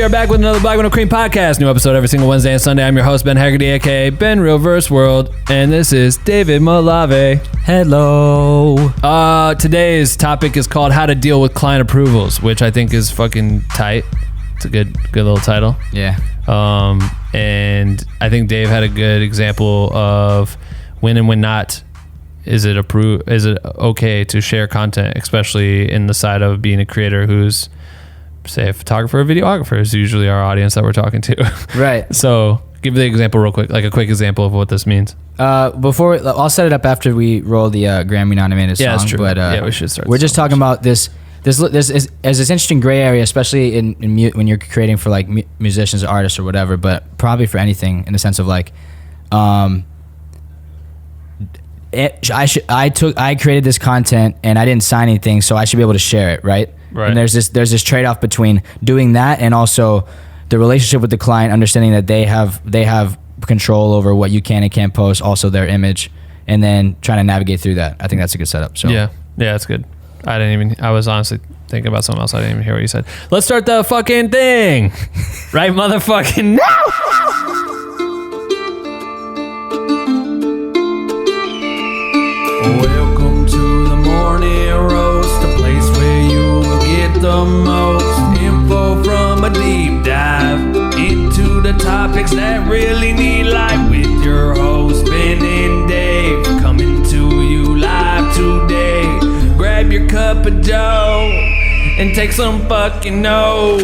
we are back with another BWNC podcast. New episode every single Wednesday and Sunday. I'm your host, Ben Haggerty, aka Ben Real Verse World, and this is David Malave. Hello. Today's topic is called How to Deal with Client Approvals, which I think is fucking tight. It's a good little title. Yeah. And I think Dave had a good example of when and when not is it okay to share content, especially in the side of being a creator who's, say, a photographer or videographer is usually our audience that we're talking to. Right. So give the example real quick, like a quick example of what this means. I'll set it up after we roll the Grammy nominated song. Yeah, that's true. But we should start. We're just talking about this is this interesting gray area, especially when you're creating for like musicians or artists or whatever, but probably for anything in the sense of like, I created this content and I didn't sign anything, so I should be able to share it, right? Right. And there's this trade-off between doing that and also the relationship with the client, understanding that they have control over what you can and can't post, also their image, and then trying to navigate through that. I think that's a good setup. So yeah, that's good. I was honestly thinking about something else. I didn't even hear what you said. Let's start the fucking thing. Right, motherfucking now. Welcome to the morning roast, a place where you will get the most info from a deep dive into the topics that really need life with your host Ben and Dave, coming to you live today. Grab your cup of joe and take some fucking notes,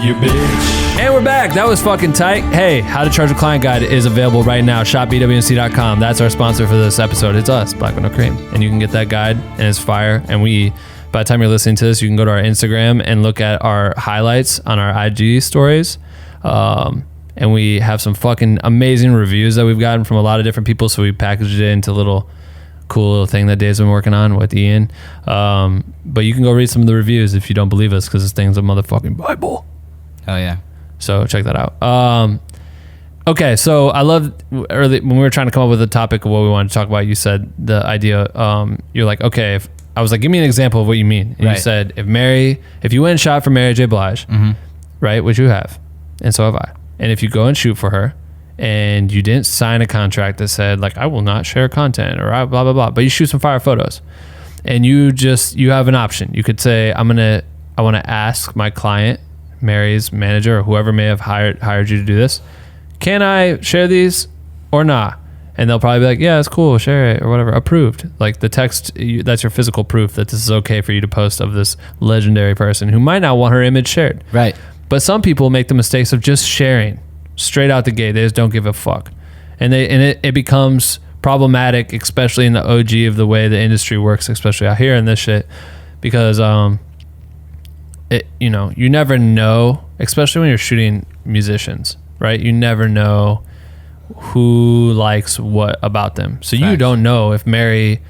you bitch. And we're back. That was fucking tight. Hey, How to Charge a Client Guide is available right now. Shop BWNC.com. That's our sponsor for this episode. It's us, Black with No Cream. And you can get that guide, and it's fire. And by the time you're listening to this, you can go to our Instagram and look at our highlights on our IG stories. And we have some fucking amazing reviews that we've gotten from a lot of different people. So we packaged it into a cool little thing that Dave's been working on with Ian. But you can go read some of the reviews if you don't believe us, because this thing's a motherfucking Bible. Oh yeah. So check that out. Okay, so I love early when we were trying to come up with a topic of what we wanted to talk about. You said the idea. You're like, okay. I was like, give me an example of what you mean. And right. You said if you went and shot for Mary J. Blige, right, which you have, and so have I. And if you go and shoot for her, and you didn't sign a contract that said like I will not share content or blah blah blah, but you shoot some fire photos, and you have an option. You could say I want to ask my client, Mary's manager or whoever may have hired you to do this, can I share these or not? And they'll probably be like, yeah, it's cool, share it or whatever, approved. Like the text, that's your physical proof that this is okay for you to post of this legendary person who might not want her image shared. Right. But some people make the mistakes of just sharing straight out the gate. They just don't give a fuck, and it becomes problematic, especially in the OG of the way the industry works, especially out here in this shit, because you never know, especially when you're shooting musicians, right? You never know who likes what about them. So you don't know if Mary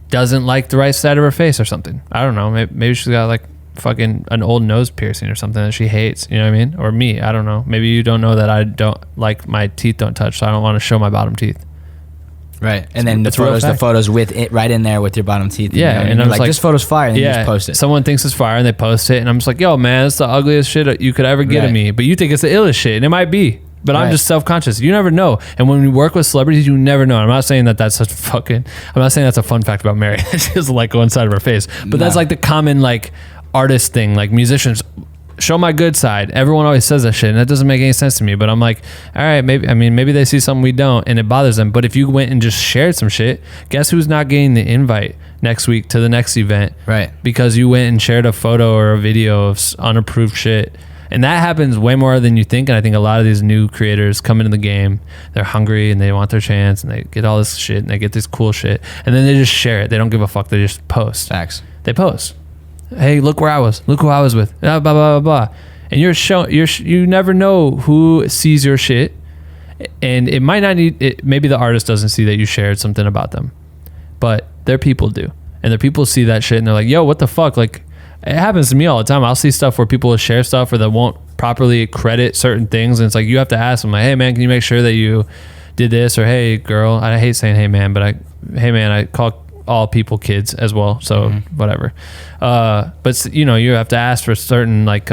doesn't like the right side of her face or something. I don't know. Maybe she's got like fucking an old nose piercing or something that she hates. You know what I mean? Or me. I don't know. Maybe you don't know that I don't like my teeth don't touch, so I don't want to show my bottom teeth. Right. And then the photos with it right in there with your bottom teeth. Yeah. And I'm like, this photo's fire. And then you just post it. Someone thinks it's fire and they post it. And I'm just like, yo, man, it's the ugliest shit you could ever get of me. But you think it's the illest shit. And it might be. But I'm just self-conscious. You never know. And when we work with celebrities, you never know. I'm not saying that's I'm not saying that's a fun fact about Mary. She doesn't like go inside of her face. But that's like the common like artist thing. Like musicians, show my good side. Everyone always says that shit, and that doesn't make any sense to me. But I'm like, all right, maybe they see something we don't, and it bothers them. But if you went and just shared some shit, guess who's not getting the invite next week to the next event? Right. Because you went and shared a photo or a video of unapproved shit. And that happens way more than you think. And I think a lot of these new creators come into the game, they're hungry and they want their chance, and they get all this shit and they get this cool shit, and then they just share it. They don't give a fuck. They just post. Facts. They post. Hey, look where I was. Look who I was with. Blah, blah, blah, blah. And you never know who sees your shit. And it might not maybe the artist doesn't see that you shared something about them, but their people do. And their people see that shit and they're like, yo, what the fuck? Like, it happens to me all the time. I'll see stuff where people will share stuff or that won't properly credit certain things. And it's like, you have to ask them like, hey man, can you make sure that you did this? Or hey girl, I hate saying hey man, but I call all people kids as well, so whatever. But you have to ask for certain like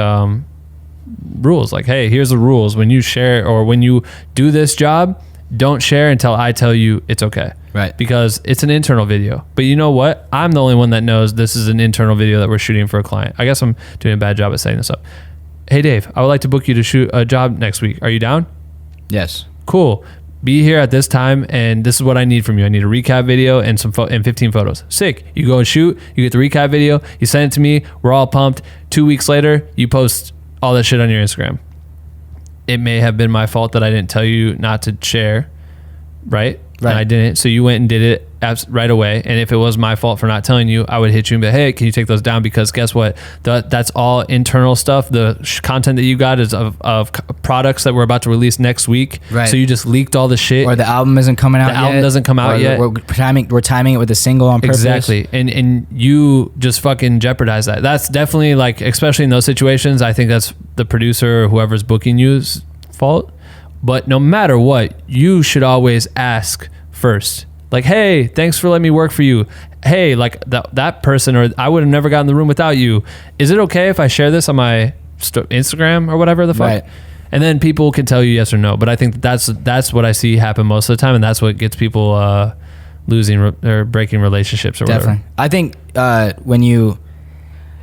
rules. Like, hey, here's the rules. When you share or when you do this job, don't share until I tell you it's okay. Right. Because it's an internal video. But you know what? I'm the only one that knows this is an internal video that we're shooting for a client. I guess I'm doing a bad job at setting this up. Hey, Dave, I would like to book you to shoot a job next week. Are you down? Yes. Cool. Be here at this time, and this is what I need from you. I need a recap video and and 15 photos. Sick. You go and shoot. You get the recap video. You send it to me. We're all pumped. 2 weeks later, you post all that shit on your Instagram. It may have been my fault that I didn't tell you not to share, right? And I didn't. So you went and did it right away. And if it was my fault for not telling you, I would hit you and be, hey, can you take those down? Because guess what? That's all internal stuff. The content that you got is of products that we're about to release next week. Right. So you just leaked all the shit. Or the album isn't coming out yet. The album doesn't come out yet. We're timing it with a single on purpose. Exactly. And you just fucking jeopardize that. That's definitely, like, especially in those situations, I think that's the producer or whoever's booking you's fault. But no matter what, you should always ask first. Like, hey, thanks for letting me work for you. Hey, like that person, or I would have never gotten in the room without you. Is it okay if I share this on my Instagram or whatever the fuck? Right. And then people can tell you yes or no. But I think that's what I see happen most of the time, and that's what gets people losing or breaking relationships or whatever. Definitely. I think when you...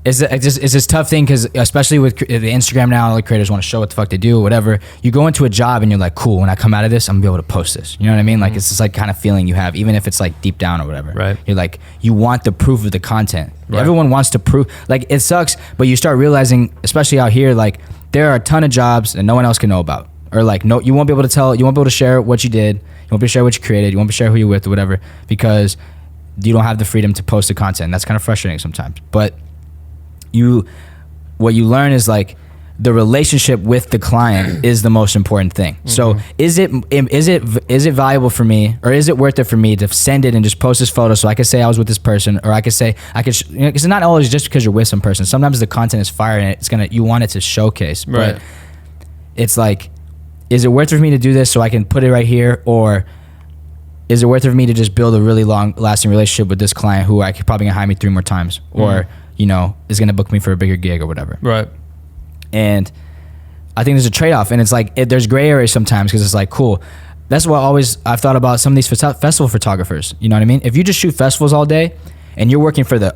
It's this tough thing because especially with the Instagram now, like creators want to show what the fuck they do or whatever. You go into a job and you're like, cool, when I come out of this, I'm gonna be able to post this. You know what I mean? Like it's this like kind of feeling you have, even if it's like deep down or whatever. Right. You're like, you want the proof of the content. Right. Everyone wants to prove. Like it sucks, but you start realizing, especially out here, like there are a ton of jobs that no one else can know about. Or like no, you won't be able to share what you did. You won't be able to share what you created. You won't be able to share who you're with or whatever because you don't have the freedom to post the content. And that's kind of frustrating sometimes, but. What you learn is like the relationship with the client is the most important thing. Mm-hmm. So is it valuable for me, or is it worth it for me to send it and just post this photo so I could say I was with this person, or I could say because it's not always just because you're with some person. Sometimes the content is fire and you want it to showcase, right. But it's like, is it worth it for me to do this so I can put it right here, or is it worth it for me to just build a really long lasting relationship with this client who I could probably gonna hire me 3 more times, or you know, is going to book me for a bigger gig or whatever. Right. And I think there's a trade-off, and it's like, there's gray areas sometimes because it's like, cool. That's what I've thought about some of these festival photographers. You know what I mean? If you just shoot festivals all day and you're working for the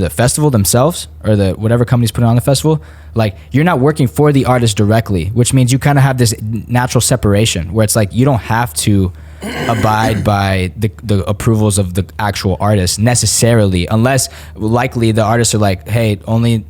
festival themselves or the whatever company's putting on the festival, like you're not working for the artist directly, which means you kind of have this natural separation where it's like, you don't have to abide by the approvals of the actual artist necessarily, unless likely the artists are like, hey, only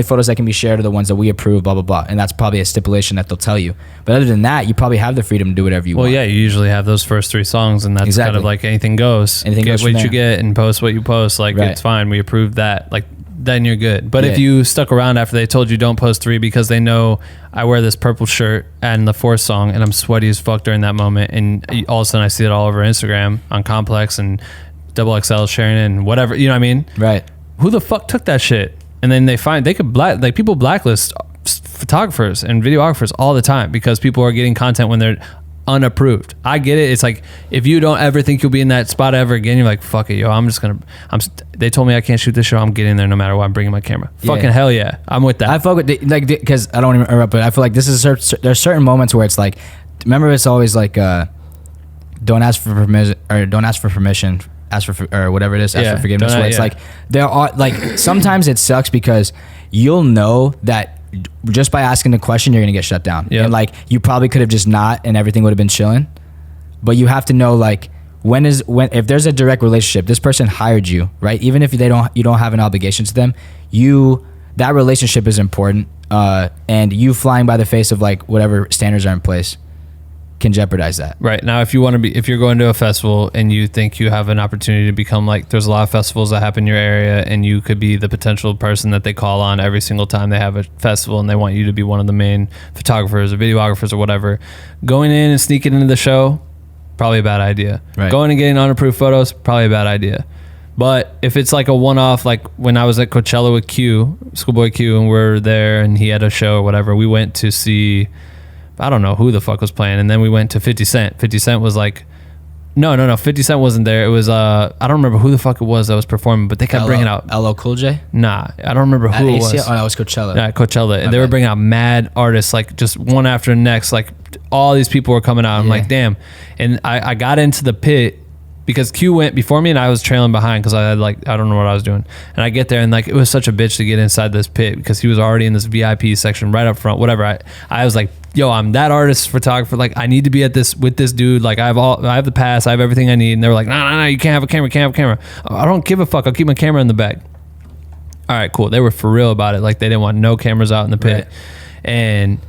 photos that can be shared are the ones that we approve, blah blah blah, and that's probably a stipulation that they'll tell you. But other than that, you probably have the freedom to do whatever you want. Well, yeah, you usually have those first 3 songs, and that's kind of like anything goes. Anything get goes what from you there. get and post what you post. Like Right. It's fine. We approve that. Like then you're good. But Yeah. if you stuck around after they told you don't post 3 because they know I wear this purple shirt and the 4th song and I'm sweaty as fuck during that moment, and all of a sudden I see it all over Instagram on Complex and XXL sharing it and whatever, you know what I mean? Right. Who the fuck took that shit? And then people blacklist photographers and videographers all the time because people are getting content when they're unapproved. I get it. It's like, if you don't ever think you'll be in that spot ever again, you're like, fuck it, yo, they told me I can't shoot this show. I'm getting there no matter what. I'm bringing my camera. Yeah. Fucking hell yeah. I'm with that. I fuck with because I don't want to interrupt, but I feel like this is there's certain moments where it's like, remember, it's always like, don't ask for permission, ask for or whatever it is, ask for forgiveness. Where it's like, there are like, sometimes it sucks because you'll know that just by asking the question, you're gonna get shut down. Yep. And like, you probably could have just not, and everything would have been chilling. But you have to know, like, if there's a direct relationship, this person hired you, right? Even if you don't have an obligation to them, that relationship is important. And you flying by the face of like whatever standards are in place can jeopardize that. Right. Now, if you're going to a festival and you think you have an opportunity to become like, there's a lot of festivals that happen in your area and you could be the potential person that they call on every single time they have a festival and they want you to be one of the main photographers or videographers or whatever, going in and sneaking into the show, probably a bad idea. Right. Going and getting unapproved photos, probably a bad idea. But if it's like a one-off, like when I was at Coachella with Schoolboy Q, and we're there and he had a show or whatever, we went to see, I don't know who the fuck was playing, and then we went to 50 Cent. 50 Cent was like No. 50 Cent wasn't there. It was I don't remember who the fuck it was that was performing, but they kept bringing out LL Cool J. Nah, I don't remember who it was. Oh, that was Coachella. Yeah, Coachella, and they were bringing out mad artists, like just one after the next. Like all these people were coming out. I'm like, damn. And I got into the pit because Q went before me and I was trailing behind because I had I don't know what I was doing. And I get there and like it was such a bitch to get inside this pit because he was already in this VIP section right up front. Whatever. I was like, yo, I'm that artist photographer. Like I need to be at this with this dude. Like I have the pass. I have everything I need. And they were like, no, you can't have a camera. Can't have a camera. I don't give a fuck. I'll keep my camera in the bag. All right, cool. They were for real about it. Like they didn't want no cameras out in the pit. Right. And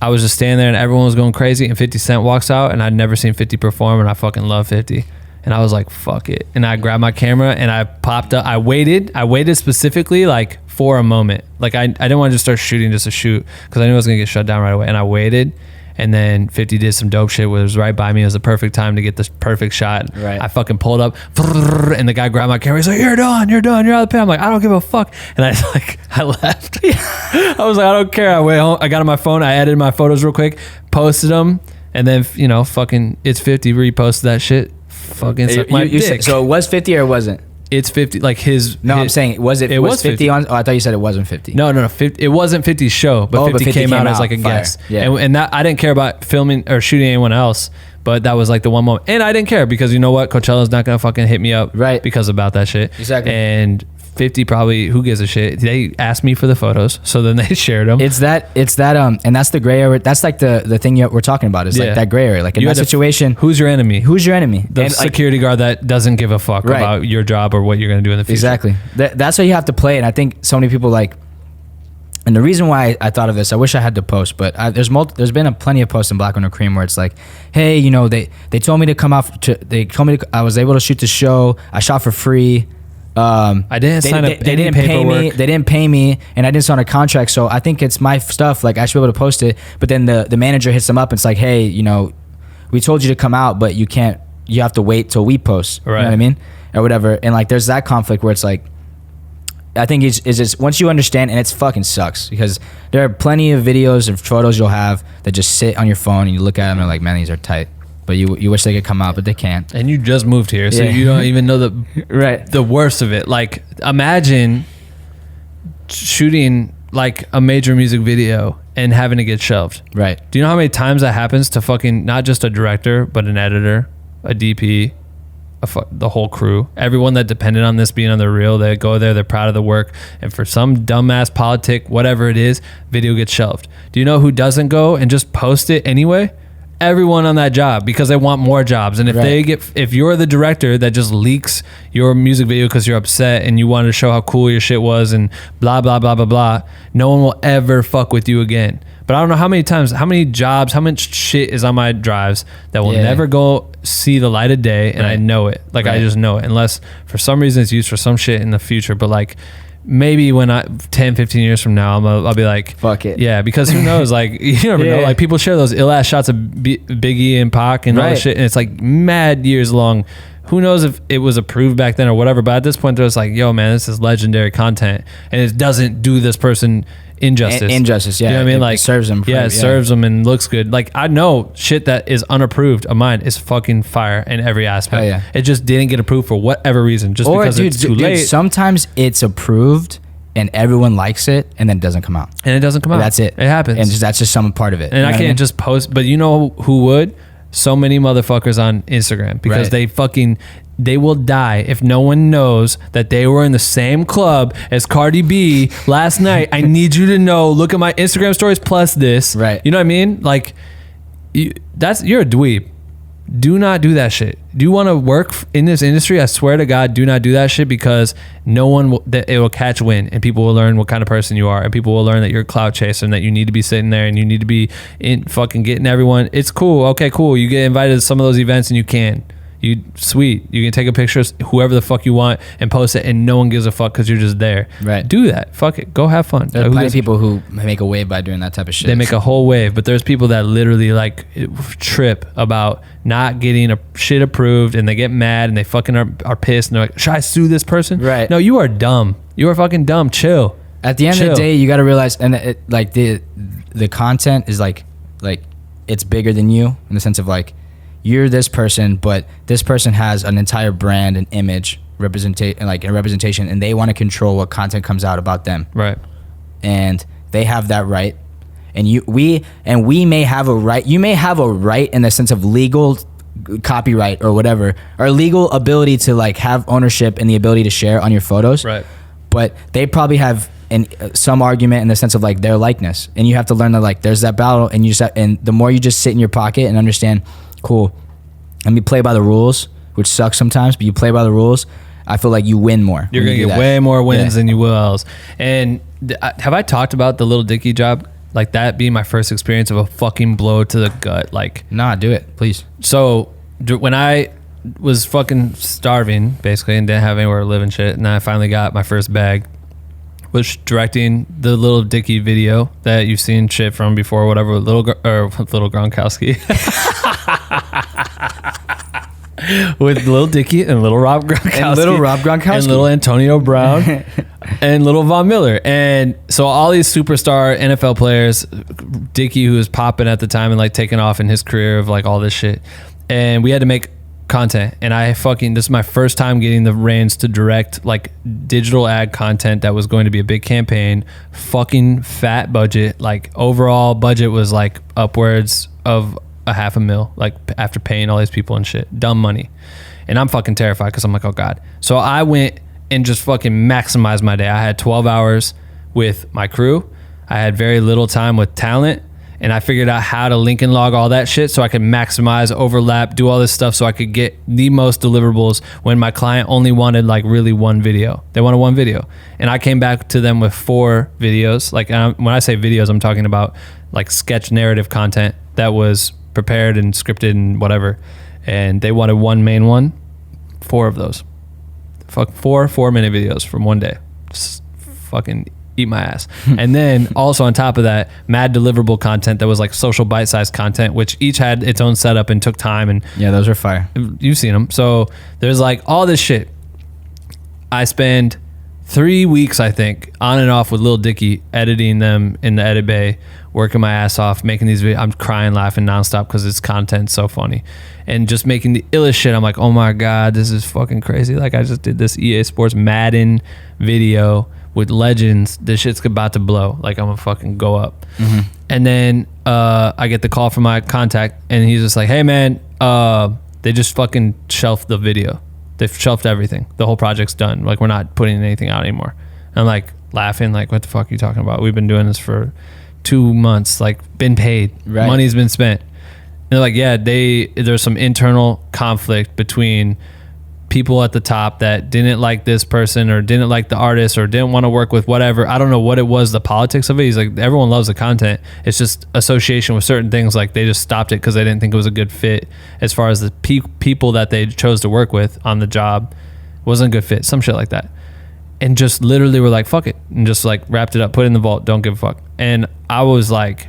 I was just standing there and everyone was going crazy. And 50 Cent walks out and I'd never seen 50 perform and I fucking love 50. And I was like, fuck it. And I grabbed my camera and I popped up. I waited specifically like for a moment. Like I didn't want to just start shooting just to shoot because I knew I was going to get shut down right away. And I waited. And then 50 did some dope shit. Where it was right by me. It was the perfect time to get this perfect shot. Right. I fucking pulled up and the guy grabbed my camera. He's like, you're done. You're out of the pit. I'm like, I don't give a fuck. And I left. I was like, I don't care. I went home. I got on my phone. I edited my photos real quick, posted them. And then, fucking it's 50 reposted that shit. Fucking suck my dick. So it was 50 or it wasn't? It's 50, like his. No, I'm saying, was 50 on? Oh, I thought you said it wasn't 50. No. 50, it wasn't 50's show, but 50 came out as like a guest. Yeah. And that I didn't care about filming or shooting anyone else, but that was like the one moment. And I didn't care because you know what? Coachella's not going to fucking hit me up. Right. Because about that shit. Exactly. And 50 probably, who gives a shit? They asked me for the photos, so then they shared them. It's that, and that's the gray area. That's like the thing we're talking about is like that gray area. Like in that situation, who's your enemy? The security guard that doesn't give a fuck about your job or what you're going to do in the future. Exactly. That's what you have to play. And I think so many people and the reason why I thought of this, I wish I had to post, but there's been plenty of posts in Black Window Cream where it's like, hey, they told me to come out I was able to shoot the show. I shot for free. I didn't sign up. They didn't pay me. They didn't pay me, and I didn't sign a contract. So I think it's my stuff. Like I should be able to post it. But then the manager hits them up. And it's like, hey, we told you to come out, but you can't. You have to wait till we post. Right. You know what I mean, or whatever. And like, there's that conflict where it's like, I think it's just once you understand, and it fucking sucks because there are plenty of videos and photos you'll have that just sit on your phone and you look at them and you're like, man, these are tight. But you wish they could come out, but they can't. And you just moved here, so you don't even know the worst of it. Like, imagine shooting like a major music video and having to get shelved. Right. Do you know how many times that happens to fucking not just a director, but an editor, a DP, the whole crew, everyone that depended on this being on the reel? They go there, they're proud of the work, and for some dumbass politic, whatever it is, video gets shelved. Do you know who doesn't go and just post it anyway? Everyone on that job, because they want more jobs. And if you're the director that just leaks your music video because you're upset and you wanted to show how cool your shit was and blah blah blah blah blah, no one will ever fuck with you again. But I don't know how many times, how many jobs, how much shit is on my drives that will never go see the light of day, and I know it. Like I just know it, unless for some reason it's used for some shit in the future. But like, maybe when 10, 15 years from now, I'll be like, fuck it. Yeah, because who knows? Like, you never know. Like, people share those ill ass shots of Biggie and Pac and all that shit, and it's like mad years long. Who knows if it was approved back then or whatever? But at this point, there's like, yo, man, this is legendary content, and it doesn't do this person injustice. Injustice, yeah. You know what I mean? Like, it serves them. Yeah, it serves them and looks good. Like, I know shit that is unapproved of mine is fucking fire in every aspect. Oh, yeah. It just didn't get approved for whatever reason, just because it's too late. Sometimes it's approved and everyone likes it, and then it doesn't come out. And it doesn't come out. That's it. It happens. And that's just some part of it. And I can't just post, but you know who would? So many motherfuckers on Instagram, because they will die if no one knows that they were in the same club as Cardi B last night. I need you to know, look at my Instagram stories plus this. Right. You know what I mean? Like, you're a dweeb. Do not do that shit. Do you want to work in this industry? I swear to God, do not do that shit, because no one it will catch wind, and people will learn what kind of person you are, and people will learn that you're a clout chaser and that you need to be sitting there and you need to be in fucking getting everyone. It's cool. Okay, cool. You get invited to some of those events and you can. You can take a picture of whoever the fuck you want and post it, and no one gives a fuck because you're just there. Right. Do that. Fuck it. Go have fun. There are plenty of people who make a wave by doing that type of shit. They make a whole wave, but there's people that literally like trip about not getting a shit approved, and they get mad and they fucking are pissed, and they're like, should I sue this person? Right. No, you are dumb. You are fucking dumb. Chill. At the end of the day, you got to realize, and the content is like it's bigger than you, in the sense of like, you're this person, but this person has an entire brand and image representation, and they want to control what content comes out about them. Right. And they have that right. And we may have a right. You may have a right in the sense of legal copyright or whatever, or legal ability to like have ownership and the ability to share on your photos. Right. But they probably have some argument in the sense of like their likeness, and you have to learn that like there's that battle, and and the more you just sit in your pocket and understand, cool, let me play by the rules, which sucks sometimes, but you play by the rules. I feel like you win more. You're gonna get way more wins than you will else. And have I talked about the Little Dicky job? Like that being my first experience of a fucking blow to the gut. Like, nah, do it, please. So when I was fucking starving basically and didn't have anywhere to live and shit, and I finally got my first bag, was directing the Little Dicky video that you've seen shit from before, whatever, little Gronkowski. With Little Dicky and Little Rob Gronkowski. And Little Antonio Brown. And Little Von Miller. And so all these superstar NFL players, Dicky, who was popping at the time and like taking off in his career of like all this shit. And we had to make content, and this is my first time getting the reins to direct like digital ad content that was going to be a big campaign, fucking fat budget. Like overall budget was like upwards of $500,000, like after paying all these people and shit, dumb money. And I'm fucking terrified because I'm like, oh God. So I went and just fucking maximized my day. I had 12 hours with my crew. I had very little time with talent. And I figured out how to link and log all that shit so I could maximize, overlap, do all this stuff so I could get the most deliverables when my client only wanted like really one video. They wanted one video. And I came back to them with 4 videos. Like when I say videos, I'm talking about like sketch narrative content that was prepared and scripted and whatever. And they wanted one main one, 4 of those. Fuck 4 4-minute videos from one day. Just fucking eat my ass. And then also on top of that, mad deliverable content that was like social bite-sized content, which each had its own setup and took time. And yeah, those are fire. You've seen them. So there's like all this shit. I spend 3 weeks, I think, on and off with Lil Dicky, editing them in the edit bay, working my ass off, making these videos. I'm crying, laughing nonstop because it's content so funny. And just making the illest shit. I'm like, oh my God, this is fucking crazy. Like I just did this EA Sports Madden video with legends. This shit's about to blow. Like I'm gonna fucking go up. Mm-hmm. And then I get the call from my contact, and he's just like, hey man, they just fucking shelved the video. They've shelved everything. The whole project's done. Like we're not putting anything out anymore. And I'm like laughing, like what the fuck are you talking about? We've been doing this for 2 months, like been paid. Right. Money's been spent. And they're like, yeah, there's some internal conflict between people at the top that didn't like this person or didn't like the artist or didn't want to work with whatever. I don't know what it was, the politics of it. He's like, everyone loves the content. It's just association with certain things. Like they just stopped it because they didn't think it was a good fit as far as the people that they chose to work with on the job. Wasn't a good fit, some shit like that. And just literally were like, fuck it. And just like wrapped it up, put it in the vault, don't give a fuck. And I was like,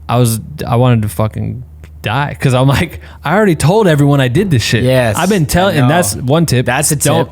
I wanted to fucking die because I'm like, I already told everyone I did this shit. Yes, I've been telling, and that's one tip. That's a tip.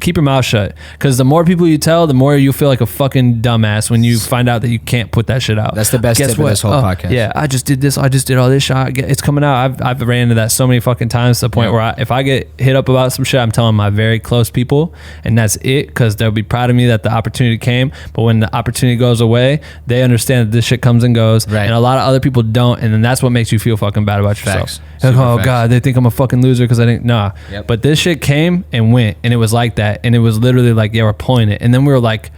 Keep your mouth shut, because the more people you tell, the more you feel like a fucking dumbass when you find out that you can't put that shit out. That's the best tip of this whole podcast. Yeah, I just did this. I just did all this shit. It's coming out. I've ran into that so many fucking times to the point where if I get hit up about some shit, I'm telling my very close people, and that's it, because they'll be proud of me that the opportunity came. But when the opportunity goes away, they understand that this shit comes and goes, right? And a lot of other people don't, and then that's what makes you feel fucking bad about yourself. Facts. Like, oh God, they think I'm a fucking loser because I didn't. Nah. Yep. But this shit came and went, and it was like that, and it was literally like, yeah, we're pulling it, and then we were like,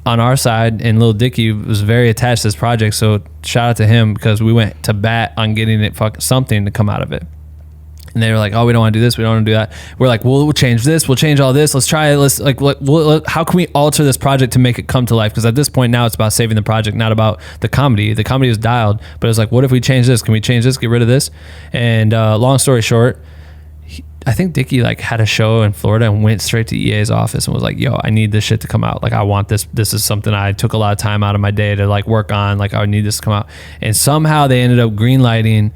on our side, and Lil Dicky was very attached to this project, so shout out to him, because we went to bat on getting it something to come out of it. And they were like, oh, we don't want to do this, we don't want to do that. We're like, well, we'll change this, we'll change all this, let's try it, let's like, how can we alter this project to make it come to life? Because at this point now it's about saving the project, not about the comedy. The comedy is dialed, but it's like, what if we change this? Can we change this, get rid of this? And long story short, I think Dicky like had a show in Florida and went straight to EA's office and was like, yo, I need this shit to come out. Like, I want this. This is something I took a lot of time out of my day to like work on. Like, I need this to come out. And somehow they ended up greenlighting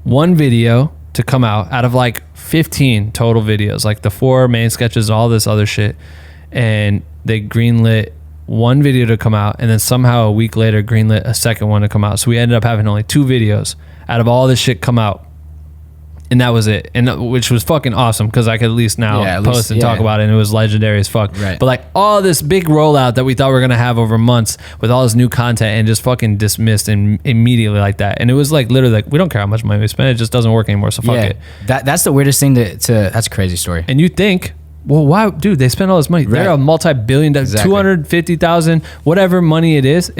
one video to come out of like 15 total videos, like the 4 main sketches, all this other shit. And they greenlit one video to come out, and then somehow a week later greenlit a second one to come out. So we ended up having only 2 videos out of all this shit come out. And that was it, and which was fucking awesome because I could at least now post and talk about it, and it was legendary as fuck. Right. But like all this big rollout that we thought we were gonna have over months with all this new content, and just fucking dismissed and immediately like that. And it was like literally like, we don't care how much money we spend, it just doesn't work anymore. So fuck it. That's the weirdest thing to that's a crazy story. And you think, well, why, dude? They spend all this money. They're a multi-billion, Exactly. 250,000, whatever money it is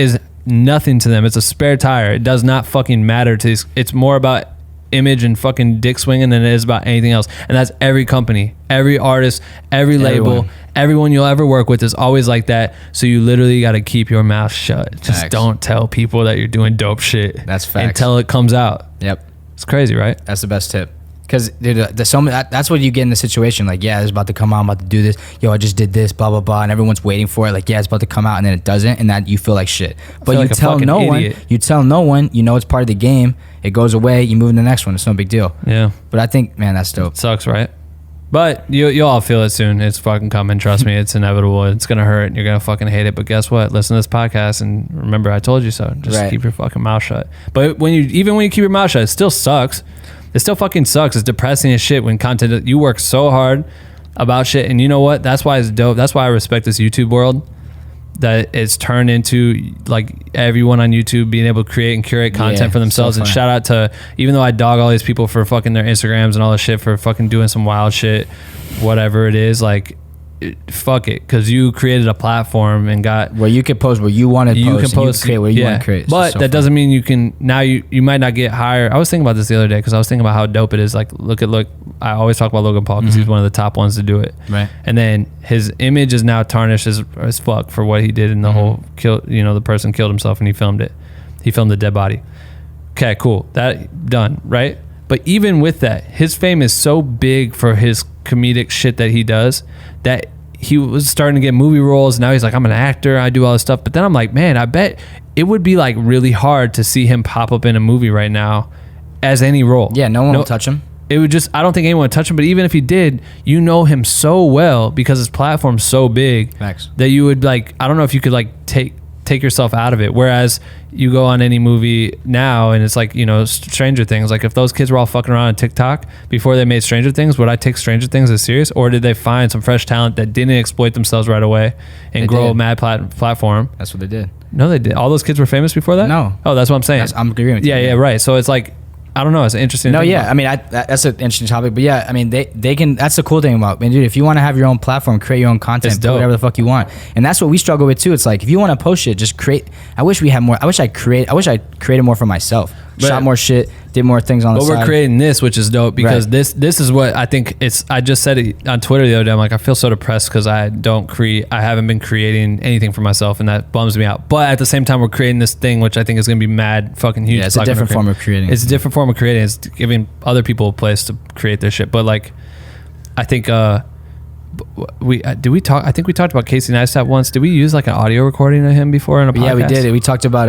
nothing to them. It's a spare tire. It does not fucking matter to these. It's more about image and fucking dick swinging than it is about anything else. And that's every company, every artist, every label, everyone you'll ever work with is always like that. So you literally got to keep your mouth shut. Just don't tell people that you're doing dope shit. That's facts. Until it comes out. Yep. It's crazy, right? That's the best tip. Because that's what you get in the situation. Like, yeah, it's about to come out. I'm about to do this. Yo, I just did this, blah, blah, blah. And everyone's waiting for it. Like, yeah, it's about to come out. And then it doesn't. And that you feel like shit. But you tell no one. You tell no one. You know it's part of the game. It goes away. You move to the next one. It's no big deal. Yeah. But I think, man, that's dope. It sucks, right? But you'll all feel it soon. It's fucking coming. Trust me. It's inevitable. It's going to hurt. You're going to fucking hate it. But guess what? Listen to this podcast and remember I told you so. Just keep your fucking mouth shut. But even when you keep your mouth shut, it still sucks. It still fucking sucks. It's depressing as shit when content, you work so hard about shit. And you know what? That's why it's dope. That's why I respect this YouTube world. That it's turned into like everyone on YouTube being able to create and curate content for themselves. And shout out to, even though I dog all these people for fucking their Instagrams and all this shit for fucking doing some wild shit, whatever it is, like, fuck it, because you created a platform and got where you can post where you want to post. You can post, create where you want to create. But that doesn't mean you can now. You might not get hired. I was thinking about this the other day because I was thinking about how dope it is. Like, look. I always talk about Logan Paul because he's one of the top ones to do it. Right. And then his image is now tarnished as fuck for what he did in the whole kill. You know, the person killed himself and he filmed it. He filmed the dead body. Okay, cool. That done, right? But even with that, his fame is so big for his comedic shit that he does that he was starting to get movie roles. Now he's like, I'm an actor. I do all this stuff. But then I'm like, man, I bet it would be like really hard to see him pop up in a movie right now as any role. Yeah, no one will touch him. It would just, I don't think anyone would touch him. But even if he did, you know him so well because his platform's so big that you would like, I don't know if you could like take yourself out of it. Whereas you go on any movie now and it's like, you know, Stranger Things. Like if those kids were all fucking around on TikTok before they made Stranger Things, would I take Stranger Things as serious? Or did they find some fresh talent that didn't exploit themselves right away and grow a mad platform? That's what they did. No, they did. All those kids were famous before that? No. Oh, that's what I'm saying. I'm agreeing with you. Yeah, right. So it's like, I don't know. It's interesting. No, yeah. I mean, that's an interesting topic. But yeah, I mean, they can. That's the cool thing about. I mean, dude, if you want to have your own platform, create your own content, do whatever the fuck you want, and that's what we struggle with too. It's like if you want to post shit, just create. I wish we had more. I wish I created more for myself. Shot more shit, did more things on the side. But we're creating this, which is dope because this is what I think it's. I just said it on Twitter the other day. I'm like, I feel so depressed because I haven't been creating anything for myself, and that bums me out. But at the same time, we're creating this thing, which I think is going to be mad fucking huge. Yeah, it's a different form of creating. It's a different form of creating. It's giving other people a place to create their shit. But like, I think did we talk? I think we talked about Casey Neistat once. Did we use like an audio recording of him before in a podcast? Yeah, we did. We talked about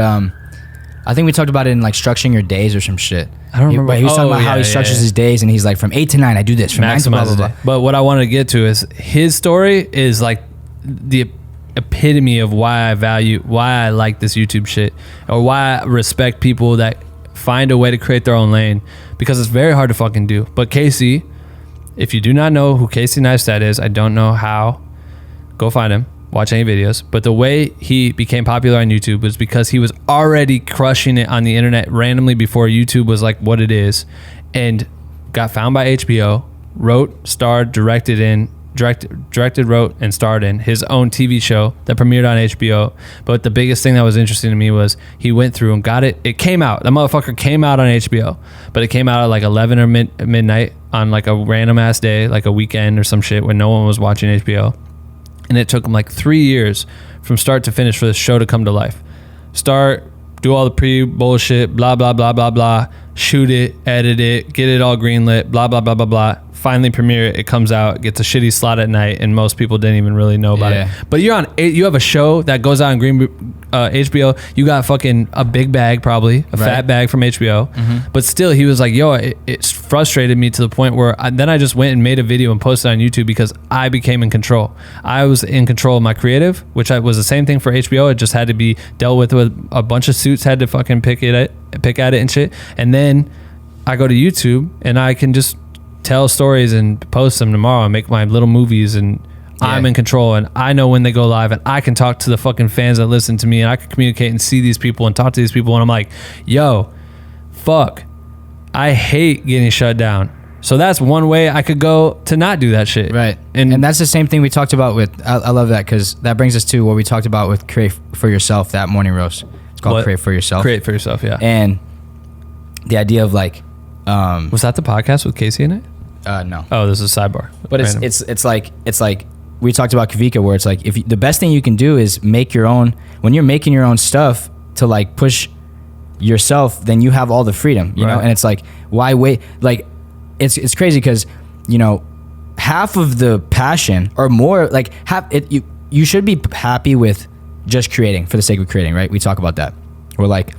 I think we talked about it in like structuring your days or some shit. I don't remember. But he was talking about how he structures his days, and he's like, from 8 to 9, I do this. From 9 to blah, blah, blah. But what I wanted to get to is his story is like the epitome of why I like this YouTube shit, or why I respect people that find a way to create their own lane, because it's very hard to fucking do. But Casey, if you do not know who Casey Neistat is, I don't know how. Go find him. Watch any videos. But the way he became popular on YouTube was because he was already crushing it on the internet randomly before YouTube was like what it is, and got found by HBO, wrote, starred, directed, wrote, and starred in his own TV show that premiered on HBO. But the biggest thing that was interesting to me was he went through and got it. It came out. That motherfucker came out on HBO, but it came out at like 11 or midnight on like a random ass day, like a weekend or some shit when no one was watching HBO. And it took him like 3 years from start to finish for this show to come to life. Start, do all the pre-bullshit, blah, blah, blah, blah, blah. Shoot it, edit it, get it all greenlit, blah, blah, blah, blah, blah. Finally premiere it. It comes out, gets a shitty slot at night, and most people didn't even really know about it. But you have a show that goes out on HBO. You got fucking a big bag, probably a fat bag from HBO. Mm-hmm. But still, he was like, "Yo, it frustrated me to the point where then I just went and made a video and posted on YouTube because I became in control. I was in control of my creative, which was the same thing for HBO. It just had to be dealt with a bunch of suits had to fucking pick at it and shit, and then." I go to YouTube and I can just tell stories and post them tomorrow and make my little movies, and I'm in control, and I know when they go live, and I can talk to the fucking fans that listen to me, and I can communicate and see these people and talk to these people, and I'm like, yo, fuck, I hate getting shut down. So that's one way I could go to not do that shit. Right. And that's the same thing we talked about with, I love that, because that brings us to what we talked about with Create For Yourself, that morning roast. It's called Create For Yourself. Create For Yourself, yeah. And the idea of like... was that the podcast with Casey in it? No. Oh, this is a sidebar. But it's like we talked about 𝐅𝐿𝐋𝐋𝐖, where it's like the best thing you can do is make your own. When you're making your own stuff to like push yourself, then you have all the freedom, you know. And it's like, why wait? Like it's crazy because, you know, half of the passion or more, like half it, you should be happy with just creating for the sake of creating, right? We talk about that. We're like,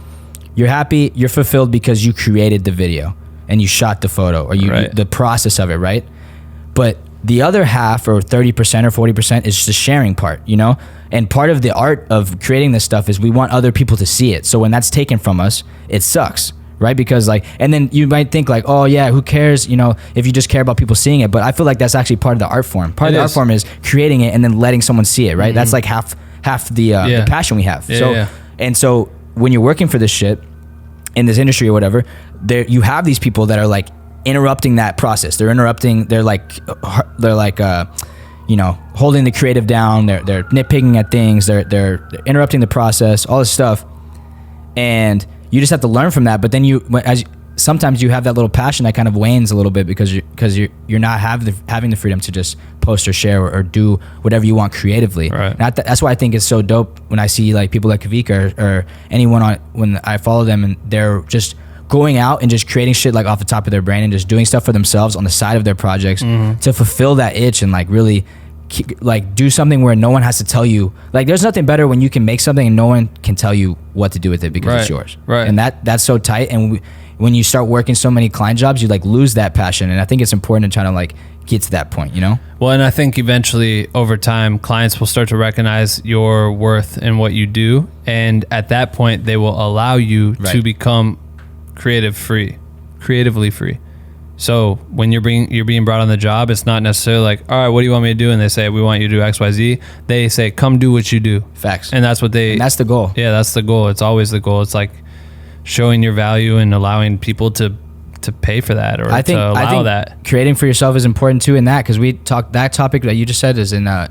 you're happy, you're fulfilled because you created the video and you shot the photo, or you the process of it, right? But the other half, or 30% or 40%, is the sharing part, you know? And part of the art of creating this stuff is we want other people to see it. So when that's taken from us, it sucks, right? Because like, and then you might think like, oh yeah, who cares, you know, if you just care about people seeing it. But I feel like that's actually part of the art form. Part of the art form is creating it and then letting someone see it, right? Mm-hmm. That's like half the passion we have. And so when you're working for this shit in this industry or whatever, there you have these people that are like interrupting that process. They're like you know, holding the creative down. They're nitpicking at things. They're interrupting the process, all this stuff. And you just have to learn from that. But then sometimes you have that little passion that kind of wanes a little bit because you're not having the freedom to just post or share or do whatever you want creatively. Right. That's why I think it's so dope when I see like people like 𝐅𝐿𝐋𝐋𝐼 or anyone when I follow them and they're just going out and just creating shit like off the top of their brain and just doing stuff for themselves on the side of their projects to fulfill that itch and like really like do something where no one has to tell you. Like there's nothing better when you can make something and no one can tell you what to do with it because it's yours. Right. And that's so tight. And when you start working so many client jobs, you like lose that passion. And I think it's important to try to like get to that point, you know? Well, and I think eventually over time, clients will start to recognize your worth and what you do. And at that point, they will allow you to become creatively free. So when you're being brought on the job, it's not necessarily like, all right, what do you want me to do? And they say, we want you to do XYZ. They say, come do what you do. Facts. And that's what that's the goal. Yeah, that's the goal. It's always the goal. It's like showing your value and allowing people to pay for that or I think that. Creating for yourself is important too in that, because we talked, that topic that you just said is in a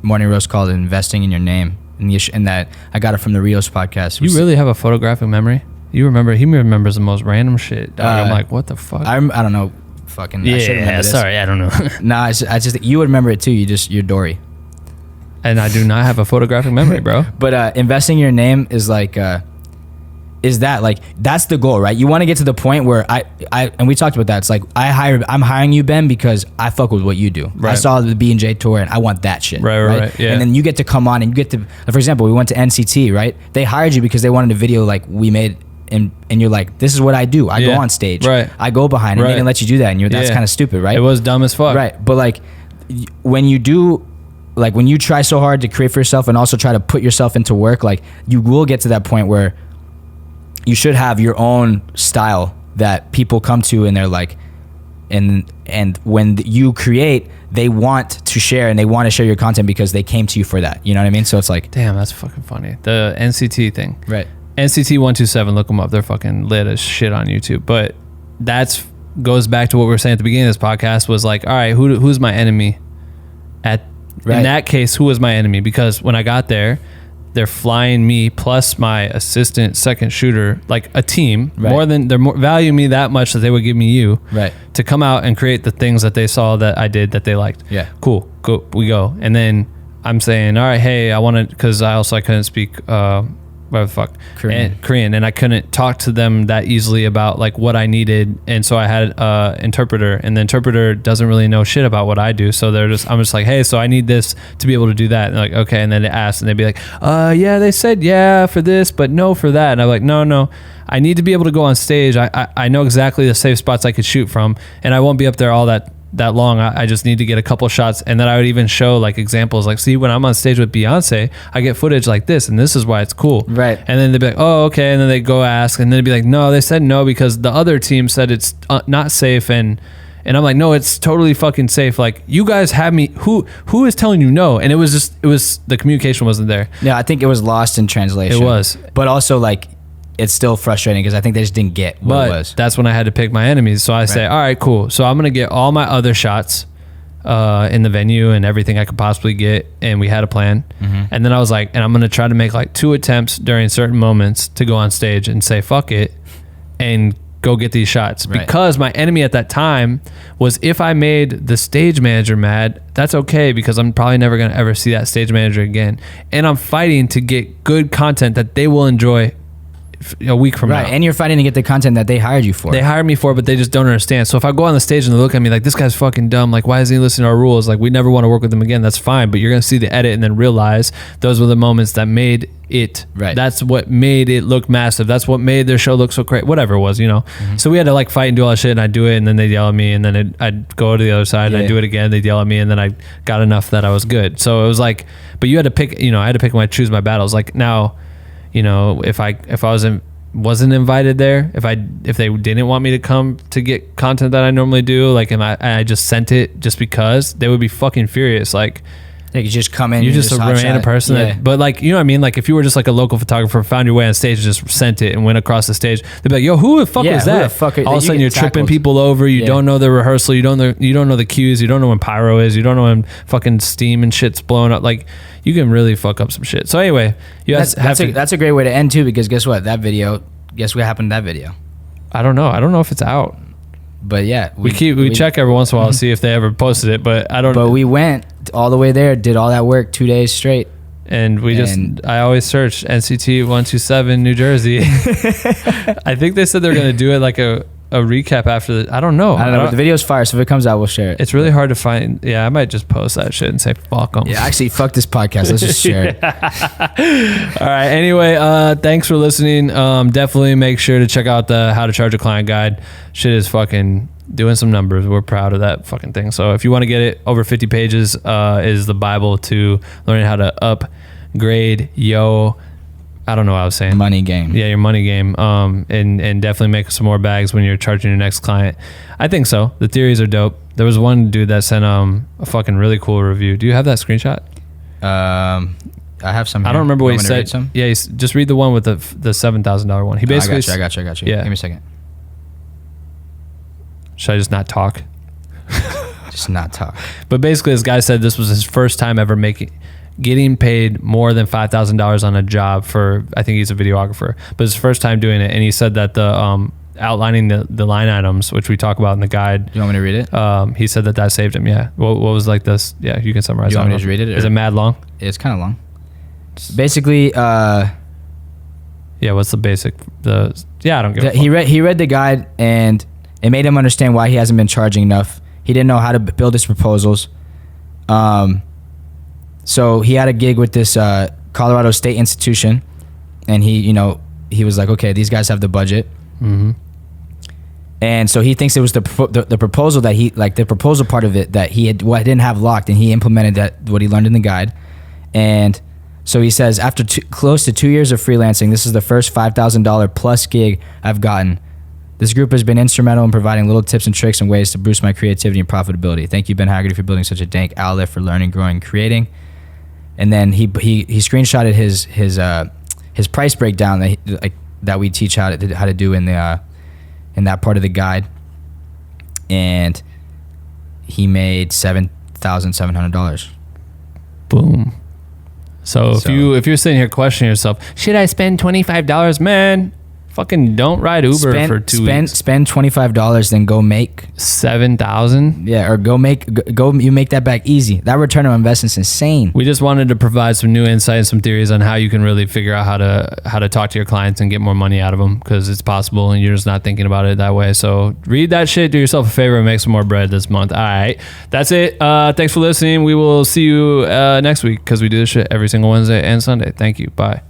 morning roast called investing in your name. And that I got it from the Rios podcast. You really have a photographic memory? He remembers the most random shit. I'm like, what the fuck? I don't know. Fucking. Yeah, sorry, I don't know. Nah, I just you would remember it too. You're Dory. And I do not have a photographic memory, bro. But investing in your name is like, that's the goal, right? You want to get to the point where I and we talked about that. It's like I'm hiring you, Ben, because I fuck with what you do. Right. I saw the B&J tour and I want that shit. Right. Yeah. And then you get to come on and you get to, for example, we went to NCT, right? They hired you because they wanted a video like we made. And you're like, this is what I do. I go on stage. Right. I go behind. And they didn't let you do that. And that's kind of stupid, right? It was dumb as fuck. Right. But like, when you do, like when you try so hard to create for yourself and also try to put yourself into work, like you will get to that point where you should have your own style that people come to and they're like, and when you create, they want to share and they want to share your content because they came to you for that. You know what I mean? So it's like, damn, that's fucking funny. The NCT thing. Right. NCT 127, look them up. They're fucking lit as shit on YouTube. But goes back to what we were saying at the beginning of this podcast was like, all right, who's my enemy? In that case, who was my enemy? Because when I got there, they're flying me plus my assistant second shooter, like a team, value me that much that they would give me you to come out and create the things that they saw that I did that they liked. Yeah. Cool. We go. And then I'm saying, all right, hey, I want to, because I couldn't speak, Korean, and I couldn't talk to them that easily about like what I needed, and so I had interpreter, and the interpreter doesn't really know shit about what I do, so I'm just like, hey, so I need this to be able to do that, and they're like, okay, and then they ask, and they'd be like, yeah, they said yeah for this, but no for that, and I'm like, no, I need to be able to go on stage. I know exactly the safe spots I could shoot from, and I won't be up there all that that long. I just need to get a couple shots. And then I would even show like examples, like, see, when I'm on stage with Beyonce, I get footage like this, and this is why it's cool. Right. And then they'd be like, oh, okay. And then they go ask, and then they'd be like, no, they said no because the other team said it's not safe. And I'm like, no, it's totally fucking safe. Like, you guys have me. Who is telling you no? And it was the communication wasn't there. Yeah, I think it was lost in translation. It was. But also, like, it's still frustrating because I think they just didn't get what it was. That's when I had to pick my enemies. So I say, all right, cool. So I'm going to get all my other shots in the venue and everything I could possibly get. And we had a plan. Mm-hmm. And then I was like, and I'm going to try to make like 2 attempts during certain moments to go on stage and say, fuck it, and go get these shots. Right. Because my enemy at that time was, if I made the stage manager mad, that's okay, because I'm probably never going to ever see that stage manager again. And I'm fighting to get good content that they will enjoy a week from now. And you're fighting to get the content that they hired you for. They hired me for, but they just don't understand. So if I go on the stage and they look at me like, this guy's fucking dumb, like, why isn't he listening to our rules? Like, we never want to work with him again. That's fine. But you're going to see the edit and then realize those were the moments that made it. Right. That's what made it look massive. That's what made their show look so great. Whatever it was, you know. Mm-hmm. So we had to like fight and do all that shit, and I'd do it, and then they'd yell at me, and then I'd go to the other side, and I'd do it again. They'd yell at me, and then I got enough that I was good. So it was like, but you had to pick, you know, I had to pick choose my battles. Like, now, you know, if I wasn't invited there, if they didn't want me to come to get content that I normally do, like, and I just sent it just because, they would be fucking furious. Like, you just come in, you're just a random person. That, but like, you know what I mean? Like, if you were just like a local photographer, found your way on stage and just sent it and went across the stage, they'd be like, yo, who the fuck was that? All of a sudden you're tripping people over. You don't know the rehearsal. You don't know the cues. You don't know when pyro is. You don't know when fucking steam and shit's blowing up. Like, you can really fuck up some shit. So anyway, that's a great way to end too, because guess what? Guess what happened to that video? I don't know if it's out. But yeah, we check every once in a while to see if they ever posted it, but I don't. But we went all the way there, did all that work 2 days straight, and I always search NCT 127 New Jersey. I think they said they're gonna do it like a recap after the. I don't know. But the video's fire, so if it comes out, we'll share it. It's really hard to find. Yeah, I might just post that shit and say fuck them. Yeah, actually, fuck this podcast. Let's just share it. All right. Anyway, thanks for listening. Definitely make sure to check out the How to Charge a Client guide. Shit is fucking doing some numbers. We're proud of that fucking thing. So if you want to get it, over 50 pages is the Bible to learning how to upgrade I don't know what I was saying. Money game. Yeah, your money game. And definitely make some more bags when you're charging your next client. I think so. The theories are dope. There was one dude that sent a fucking really cool review. Do you have that screenshot? I have some here. I don't remember what he said. Yeah, just read the one with the $7,000 one. He basically. I got you. Yeah. Give me a second. Should I just not talk? Just not talk. But basically, this guy said this was his first time ever getting paid more than $5,000 on a job for, I think he's a videographer, but it's his first time doing it. And he said that the outlining the line items, which we talk about in the guide. You want me to read it? He said that saved him. Yeah. What was like this? Yeah, you can summarize. You want me to read it? Is it mad long? It's kind of long. Basically, yeah. What's the basic? I don't give a fuck. He read the guide, and it made him understand why he hasn't been charging enough. He didn't know how to build his proposals. So he had a gig with this Colorado State institution, and he was like, okay, these guys have the budget. Mm-hmm. And so he thinks it was the proposal that the proposal part of it that he didn't have locked, and he implemented what he learned in the guide. And so he says, after close to 2 years of freelancing, this is the first $5,000 plus gig I've gotten. This group has been instrumental in providing little tips and tricks and ways to boost my creativity and profitability. Thank you, Ben Haggerty, for building such a dank outlet for learning, growing, creating. And then he screenshotted his price breakdown that we teach how to do in that part of the guide, and he made $7,700. Boom. So if you're sitting here questioning yourself, should I spend $25, man? Fucking don't ride Uber for 2 weeks. Spend $25, then go make $7,000. Yeah, or you make that back easy. That return on investment's insane. We just wanted to provide some new insight and some theories on how you can really figure out how to talk to your clients and get more money out of them, because it's possible and you're just not thinking about it that way. So read that shit, do yourself a favor, and make some more bread this month. All right, that's it. Thanks for listening. We will see you next week, because we do this shit every single Wednesday and Sunday. Thank you. Bye.